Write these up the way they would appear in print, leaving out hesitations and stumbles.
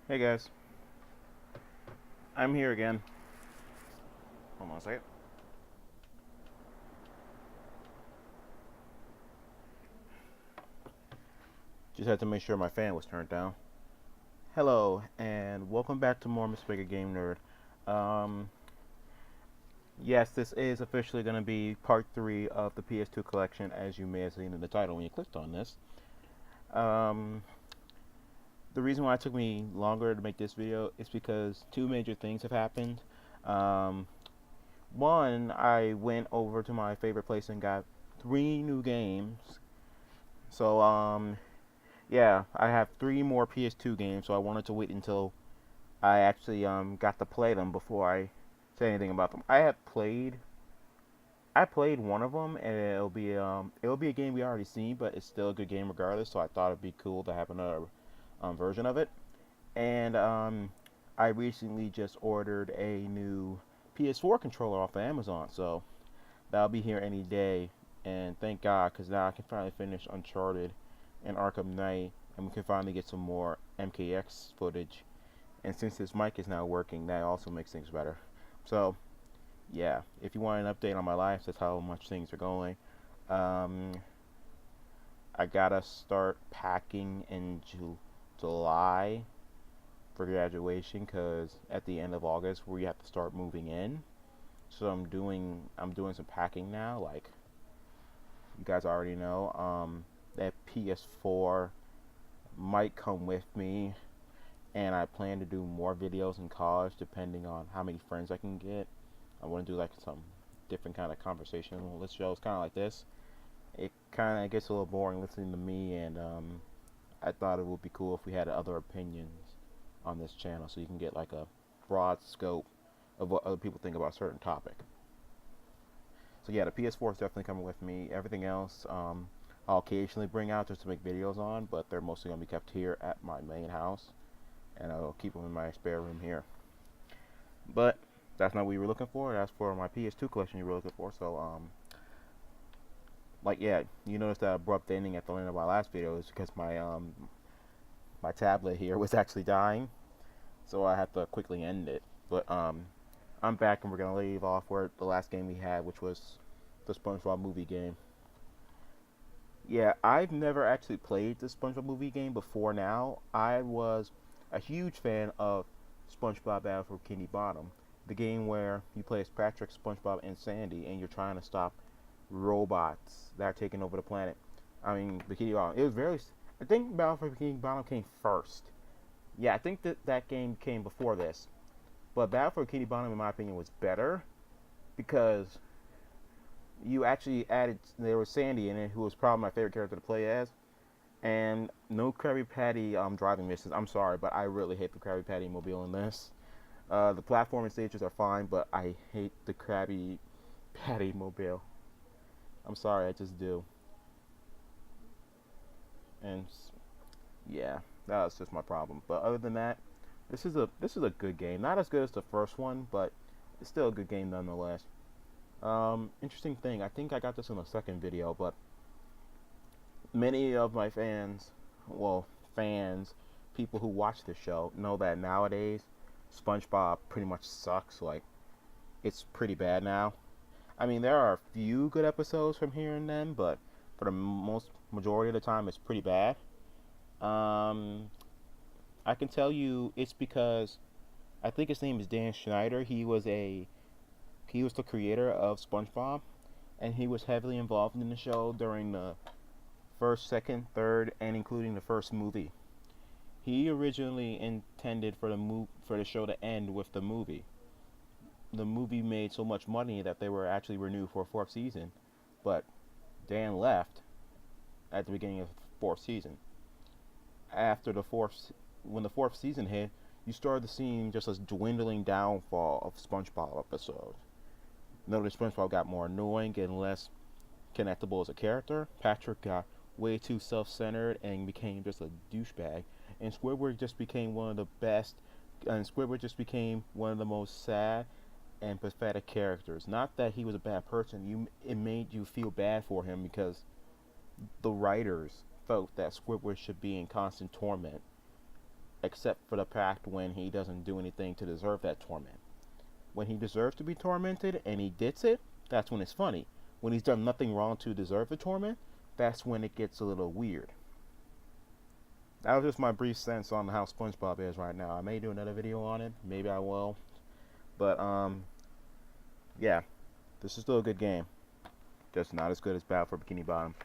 Hey guys, I'm here again. Hold on a second. Just had to make sure my fan was turned down. Hello, and welcome back to more Mr. Bigger Game Nerd. Um, yes, this is officially going to be part 3 of the PS2 collection, as you may have seen in the title when you clicked on this. Um, the reason why it took me longer to make this video is because two major things have happened. Um, one, I went over to my favorite place and got 3 new games. So, yeah, I have 3 more PS2 games, so I wanted to wait until I actually got to play them before I say anything about them. I played one of them, and it'll be a game we already seen, but it's still a good game regardless. So I thought it'd be cool to have another version of it. And I recently just ordered a new PS4 controller off of Amazon, so that'll be here any day. And thank God, because now I can finally finish Uncharted and Arkham Knight, and we can finally get some more MKX footage. And since this mic is now working, that also makes things better. So, yeah, if you want an update on my life, that's how much things are going. Um, I gotta start packing in July for graduation, because at the end of August we have to start moving in. So I'm doing some packing now, like you guys already know. That PS4 might come with me, and I plan to do more videos in college depending on how many friends I can get. I want to do like some different kind of conversational shows, kind of like this. It kind of gets a little boring listening to me, and I thought it would be cool if we had other opinions on this channel, so you can get like a broad scope of what other people think about a certain topic. So yeah, the PS4 is definitely coming with me. Everything else, I'll occasionally bring out just to make videos on, but they're mostly gonna be kept here at my main house, and I'll keep them in my spare room here. But that's not what you were looking for. That's for my PS2 collection you were looking for. So like yeah, you noticed that abrupt ending at the end of my last video is because my tablet here was actually dying, so I had to quickly end it. But I'm back, and we're gonna leave off where the last game we had, which was the SpongeBob movie game. Yeah, I've never actually played the SpongeBob movie game before now. I was a huge fan of SpongeBob Battle for Bikini Bottom, the game where you play as Patrick, SpongeBob, and Sandy, and you're trying to stop robots that are taking over the planet. I mean, Bikini Bottom. It was very. I think Battle for Bikini Bottom came first. Yeah, I think that game came before this. But Battle for Bikini Bottom, in my opinion, was better because you actually added. There was Sandy in it, who was probably my favorite character to play as, and no Krabby Patty driving missions. I'm sorry, but I really hate the Krabby Patty mobile in this. The platforming stages are fine, but I hate the Krabby Patty mobile. I'm sorry, I just do. And yeah, that's just my problem. But other than that, this is a good game. Not as good as the first one, but it's still a good game nonetheless. Interesting thing. I think I got this in the second video, but many of my fans, well, fans, people who watch the show know that nowadays SpongeBob pretty much sucks. Like, it's pretty bad now. I mean, there are a few good episodes from here and then, but for the most majority of the time, it's pretty bad. Um, I can tell you it's because I think his name is Dan Schneider. He was the creator of SpongeBob, and he was heavily involved in the show during the first, second, third, and including the first movie. He originally intended for the show to end with the movie. The movie made so much money that they were actually renewed for a fourth season, but Dan left at the beginning of the fourth season. After when the fourth season hit, you started seeing just a dwindling downfall of SpongeBob episodes. Notice SpongeBob got more annoying and less connectable as a character. Patrick got way too self-centered and became just a douchebag. And Squidward just became one of the best. And Squidward just became one of the most sad and pathetic characters. Not that he was a bad person. It made you feel bad for him because the writers felt that Squidward should be in constant torment. except for the fact when he doesn't do anything to deserve that torment. When he deserves to be tormented and he gets it, that's when it's funny. When he's done nothing wrong to deserve the torment, that's when it gets a little weird. That was just my brief sense on how SpongeBob is right now. I may do another video on it, maybe I will. But yeah, this is still a good game. Just not as good as Battle for Bikini Bottom.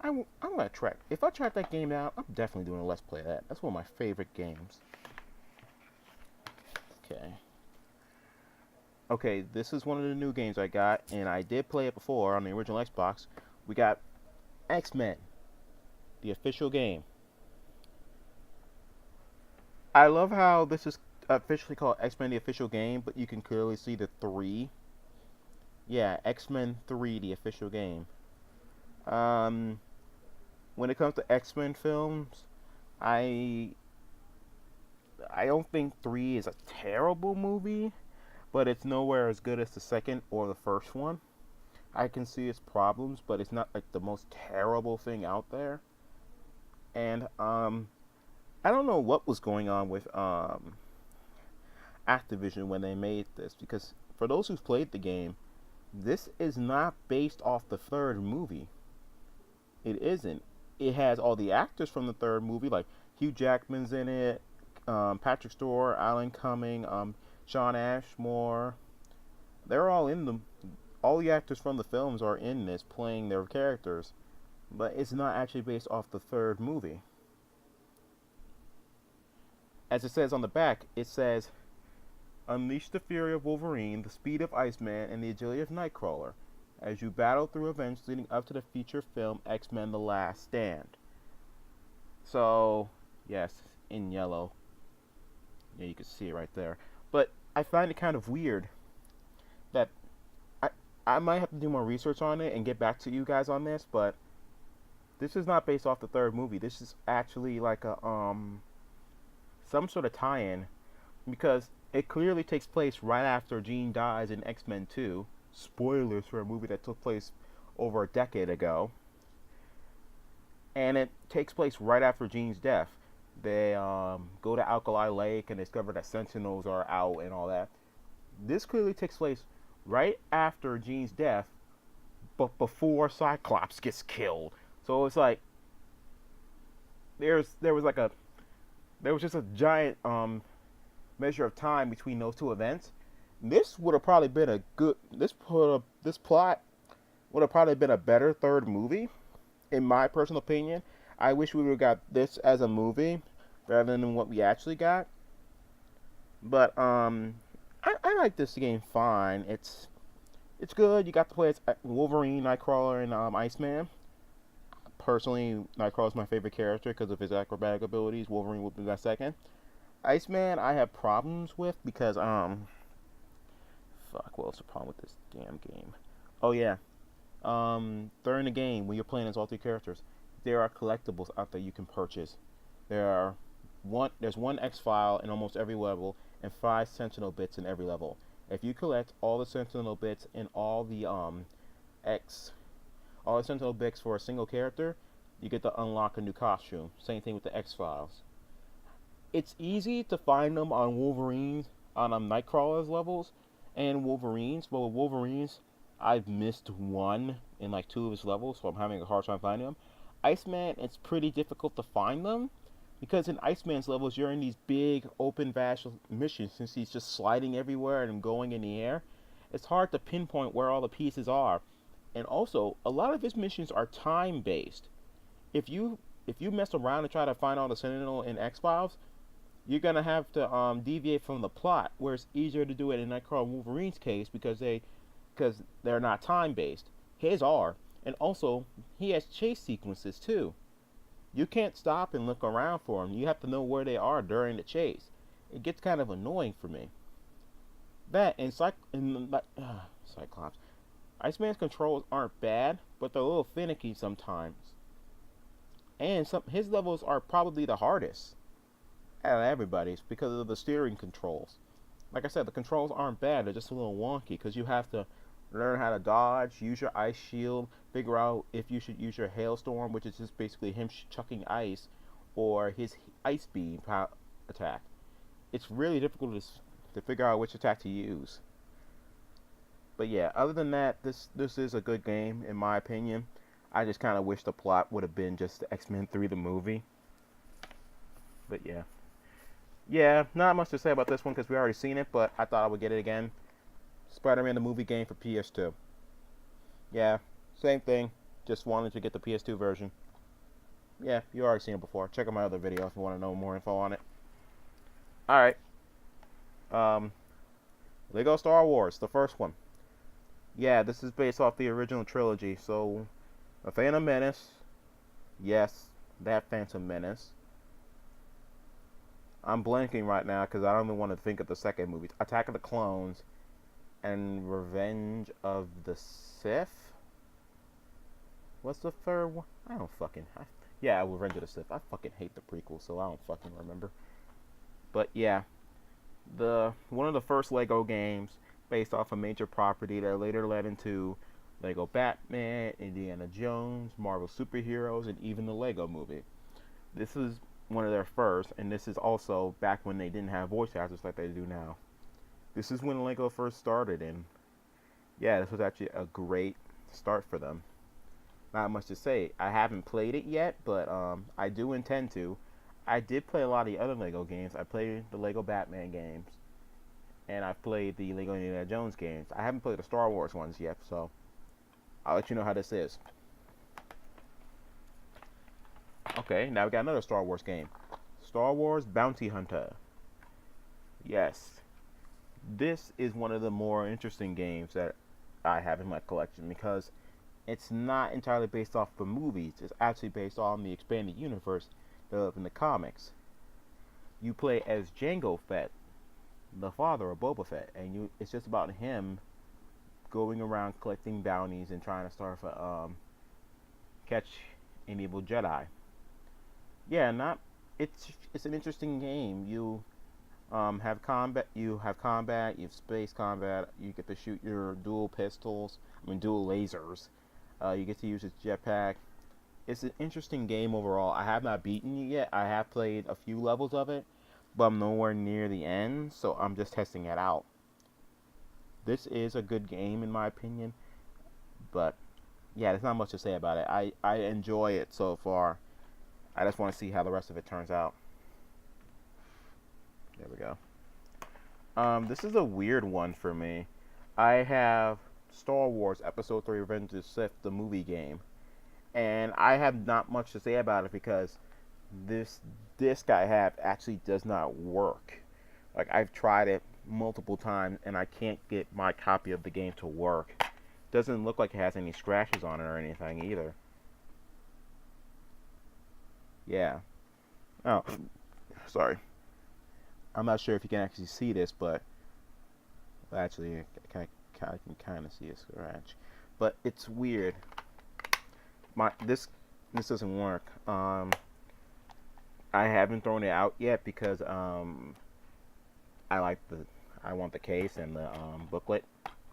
I'm gonna track. If I track that game out, I'm definitely doing a Let's Play of that. That's one of my favorite games. Okay. Okay, this is one of the new games I got, and I did play it before on the original Xbox. We got XMen, the official game. I love how this is officially called XMen, the official game, but you can clearly see the 3. Yeah, XMen 3, the official game. When it comes to X-Men films, I don't think 3 is a terrible movie, but it's nowhere as good as the second or the first one. I can see its problems, but it's not like the most terrible thing out there. And I don't know what was going on with Activision when they made this, because for those who've played the game, this is not based off the third movie. It isn't. It has all the actors from the third movie, like Hugh Jackman's in it, Patrick Stewart, Alan Cumming, Sean Ashmore. They're all in them. All the actors from the films are in this, playing their characters, but it's not actually based off the third movie. As it says on the back, it says, "Unleash the fury of Wolverine, the speed of Iceman, and the agility of Nightcrawler, as you battle through events leading up to the feature film X-Men: The Last Stand." So, yes, in yellow. Yeah, you can see it right there. But I find it kind of weird that I might have to do more research on it and get back to you guys on this, but this is not based off the third movie. This is actually like a some sort of tie-in, because it clearly takes place right after Jean dies in X-Men 2. Spoilers for a movie that took place over a decade ago. And it takes place right after Jean's death. They go to Alkali Lake and discover that Sentinels are out and all that. This clearly takes place right after Jean's death, but before Cyclops gets killed. So it's like there was just a giant measure of time between those two events. This would have probably been a good. This plot would have probably been a better third movie, in my personal opinion. I wish we would have got this as a movie rather than what we actually got. But I like this game fine. It's good. You got to play as Wolverine, Nightcrawler, and Iceman. Personally, Nightcrawler is my favorite character because of his acrobatic abilities. Wolverine would be my second. Iceman, I have problems with because fuck, what was the problem with this damn game? Oh yeah, during the game when you're playing as all 3 characters, there are collectibles out there you can purchase. There's one X file in almost every level and 5 Sentinel bits in every level. If you collect all the Sentinel bits and all the Sentinel bits for a single character, you get to unlock a new costume. Same thing with the X files. It's easy to find them on Wolverine's, on Nightcrawler's levels and Wolverine's, but with Wolverine's, I've missed one in like 2 of his levels, so I'm having a hard time finding them. Iceman, it's pretty difficult to find them, because in Iceman's levels, you're in these big, open, vast missions, since he's just sliding everywhere and going in the air. It's hard to pinpoint where all the pieces are. And also, a lot of his missions are time-based. If you mess around and try to find all the Sentinel in X-Files, you're going to have to deviate from the plot, where it's easier to do it in Nightcrawler and Wolverine's case because they're not time-based. His are. And also, he has chase sequences, too. You can't stop and look around for them. You have to know where they are during the chase. It gets kind of annoying for me. That and Cyclops. Iceman's controls aren't bad, but they're a little finicky sometimes. And his levels are probably the hardest out of everybody's because of the steering controls. Like I said, the controls aren't bad. They're just a little wonky because you have to learn how to dodge, use your ice shield, figure out if you should use your hailstorm, which is just basically him chucking ice, or his ice beam, attack. It's really difficult to figure out which attack to use. But yeah, other than that, this is a good game in my opinion. I just kind of wish the plot would have been just X-Men 3 the movie. But yeah. Yeah, not much to say about this one because we already seen it, but I thought I would get it again. Spider-Man the movie game for PS2. Yeah, same thing. Just wanted to get the PS2 version. Yeah, you already seen it before. Check out my other video if you want to know more info on it. Alright. Um, Lego Star Wars, the first one. Yeah, this is based off the original trilogy. So, A Phantom Menace. Yes, that Phantom Menace. I'm blanking right now because I don't even want to think of the second movie. Attack of the Clones and Revenge of the Sith. What's the third one? I don't fucking... yeah, Revenge of the Sith. I fucking hate the prequel, so I don't fucking remember. But yeah, one of the first Lego games based off a major property that later led into Lego Batman, Indiana Jones, Marvel superheroes, and even the Lego movie. This is one of their first, and this is also back when they didn't have voice actors like they do now. This is when Lego first started, and yeah, this was actually a great start for them. Not much to say. I haven't played it yet, but I do intend to. I did play a lot of the other Lego games. I played the Lego Batman games, and I've played the Lego Indiana Jones games. I haven't played the Star Wars ones yet, so I'll let you know how this is. Okay, now we got another Star Wars game. Star Wars Bounty Hunter. Yes. This is one of the more interesting games that I have in my collection because it's not entirely based off the movies. It's actually based on the expanded universe developed in the comics. You play as Jango Fett, the father of Boba Fett, and it's just about him going around collecting bounties and trying to start catch an evil Jedi. Yeah, it's an interesting game. You have combat, you have space combat, you get to shoot your dual lasers. You get to use his jetpack. It's an interesting game overall. I have not beaten it yet. I have played a few levels of it, but I'm nowhere near the end, so I'm just testing it out. This is a good game in my opinion, but yeah, there's not much to say about it. I enjoy it so far. I just want to see how the rest of it turns out. There we go. This is a weird one for me. I have Star Wars Episode 3 Revenge of the Sith, the movie game. And I have not much to say about it because this disc I have actually does not work. Like, I've tried it multiple times and I can't get my copy of the game to work. Doesn't look like it has any scratches on it or anything either. Yeah. Oh, sorry. I'm not sure if you can actually see this, but actually, I can kind of see a scratch. But it's weird. This doesn't work. I haven't thrown it out yet because I want the case and the booklet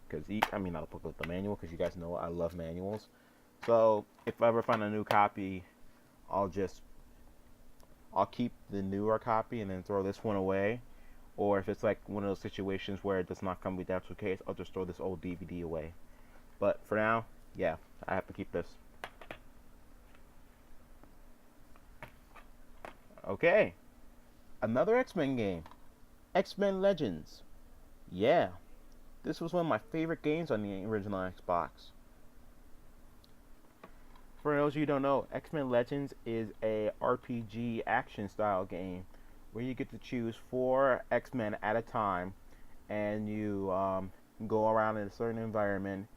because not a booklet, the manual, because you guys know I love manuals. So if I ever find a new copy, I'll keep the newer copy and then throw this one away. Or if it's like one of those situations where it does not come with the actual case, I'll just throw this old DVD away. But for now, yeah, I have to keep this. Okay, another X-Men game, XMen Legends. Yeah, this was one of my favorite games on the original Xbox. For those of you who don't know, XMen Legends is a RPG action style game where you get to choose 4 X-Men at a time, and you go around in a certain environment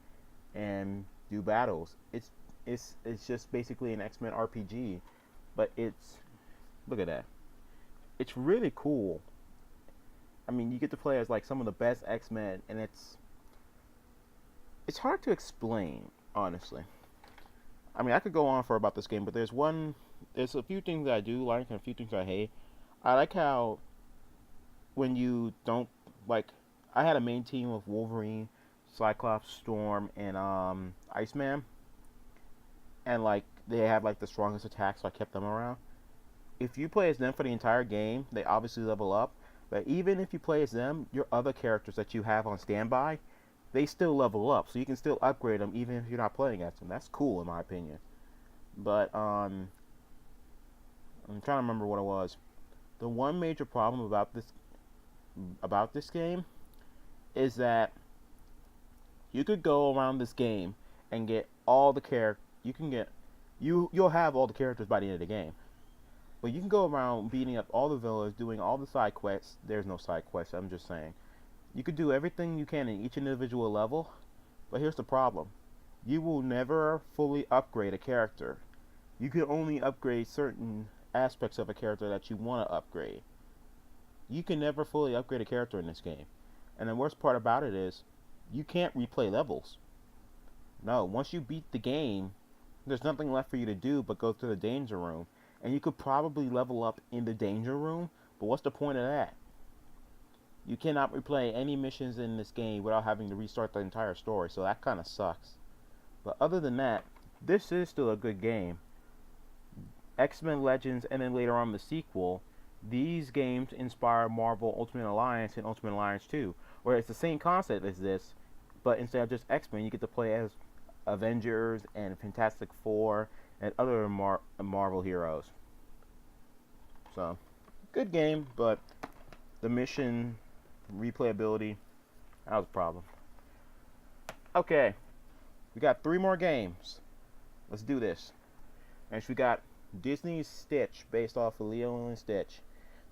and do battles. It's just basically an X-Men RPG, but look at that. It's really cool. I mean, you get to play as like some of the best X-Men, and it's hard to explain, honestly. I mean, I could go on for about this game, but there's a few things that I do like and a few things I hate. I like how when you don't, like, I had a main team of Wolverine, Cyclops, Storm, and Iceman, and like they have like the strongest attacks, so I kept them around. if you play as them for the entire game, they obviously level up. But even if you play as them, your other characters that you have on standby, they still level up. So you can still upgrade them even if you're not playing as them. That's cool in my opinion. But I'm trying to remember what it was. The one major problem about this game is that you could go around this game and get all the you'll have all the characters by the end of the game. But you can go around beating up all the villas, doing all the side quests. There's no side quests, I'm just saying. You could do everything you can in each individual level, but here's the problem. You will never fully upgrade a character. You can only upgrade certain aspects of a character that you want to upgrade. You can never fully upgrade a character in this game. And the worst part about it is, you can't replay levels. No, once you beat the game, there's nothing left for you to do but go to the danger room. And you could probably level up in the danger room, but what's the point of that? You cannot replay any missions in this game without having to restart the entire story, so that kind of sucks. But other than that, this is still a good game. XMen Legends and then later on the sequel, these games inspire Marvel Ultimate Alliance and Ultimate Alliance 2, where it's the same concept as this, but instead of just X-Men, you get to play as Avengers and Fantastic Four and other Marvel heroes. So, good game, but the mission replayability, that was a problem. Okay, we got 3 more games. Let's do this. Next, we got Disney's Stitch, based off of Lilo and Stitch.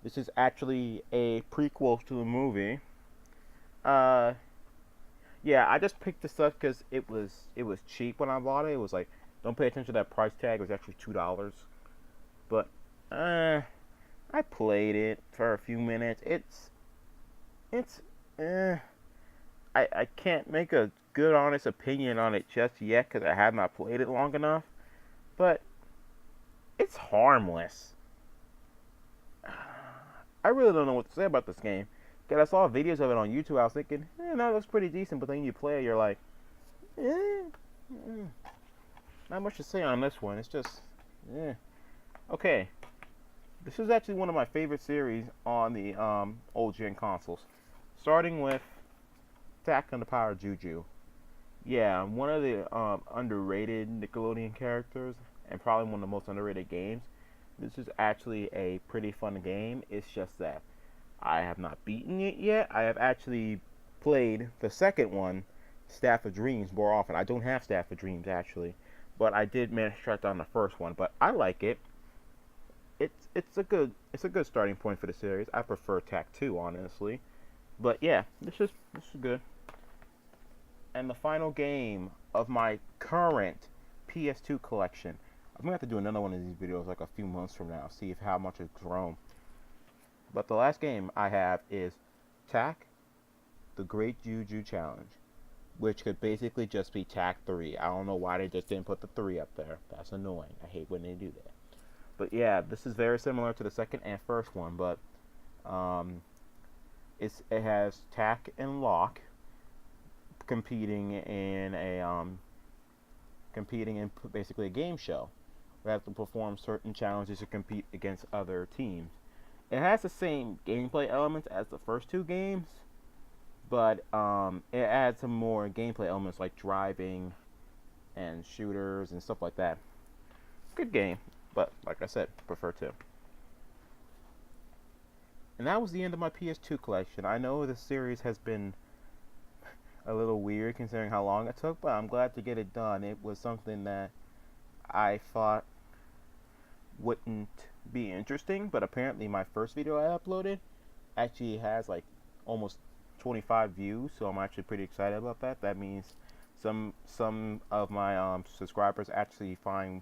This is actually a prequel to the movie. Yeah, I just picked this up because it was cheap when I bought it. It was like, don't pay attention to that price tag. It was actually $2. But I played it for a few minutes. I can't make a good honest opinion on it just yet because I have not played it long enough. But it's harmless. I really don't know what to say about this game. Because I saw videos of it on YouTube, I was thinking, that looks pretty decent. But then you play it, you're like, not much to say on this one. It's just, okay. This is actually one of my favorite series on the old gen consoles. Starting with Attack on the Power of Juju. Yeah, one of the underrated Nickelodeon characters, and probably one of the most underrated games. This is actually a pretty fun game. It's just that I have not beaten it yet. I have actually played the second one, Staff of Dreams, more often. I don't have Staff of Dreams actually, but I did manage to track down the first one. But I like it. It's a good starting point for the series. I prefer Tac 2 honestly, but yeah, this is good. And the final game of my current PS2 collection. I'm gonna have to do another one of these videos like a few months from now, see how much it's grown. But the last game I have is Tac, the Great Juju Challenge, which could basically just be Tac 3. I don't know why they just didn't put the 3 up there. That's annoying. I hate when they do that. But yeah, this is very similar to the second and first one, but it has Tac and Locke competing in basically a game show. We have to perform certain challenges to compete against other teams. It has the same gameplay elements as the first 2 games, but it adds some more gameplay elements like driving and shooters and stuff like that. Good game, but like I said, prefer 2. And that was the end of my PS2 collection. I know the series has been a little weird considering how long it took, but I'm glad to get it done. It was something that I thought wouldn't be interesting, but apparently my first video I uploaded actually has like almost 25 views, so I'm actually pretty excited about that. That means some of my subscribers actually find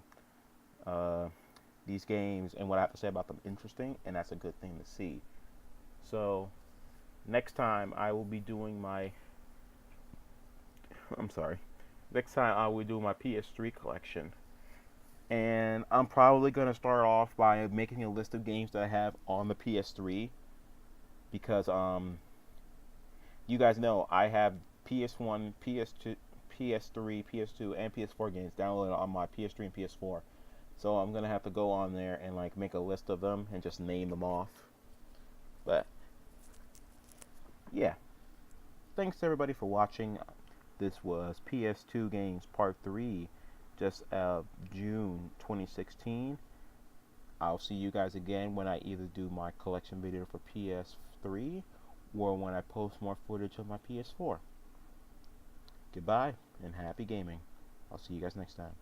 these games and what I have to say about them interesting, and that's a good thing to see. So next time I will be doing my next time I will do my PS3 collection. And I'm probably going to start off by making a list of games that I have on the PS3. Because, you guys know I have PS1, PS2, PS3, PS2, and PS4 games downloaded on my PS3 and PS4. So I'm gonna have to go on there and like make a list of them and just name them off. But yeah, thanks everybody for watching. This was PS2 Games Part 3, just June 2016. I'll see you guys again when I either do my collection video for PS3 or when I post more footage of my PS4. Goodbye and happy gaming. I'll see you guys next time.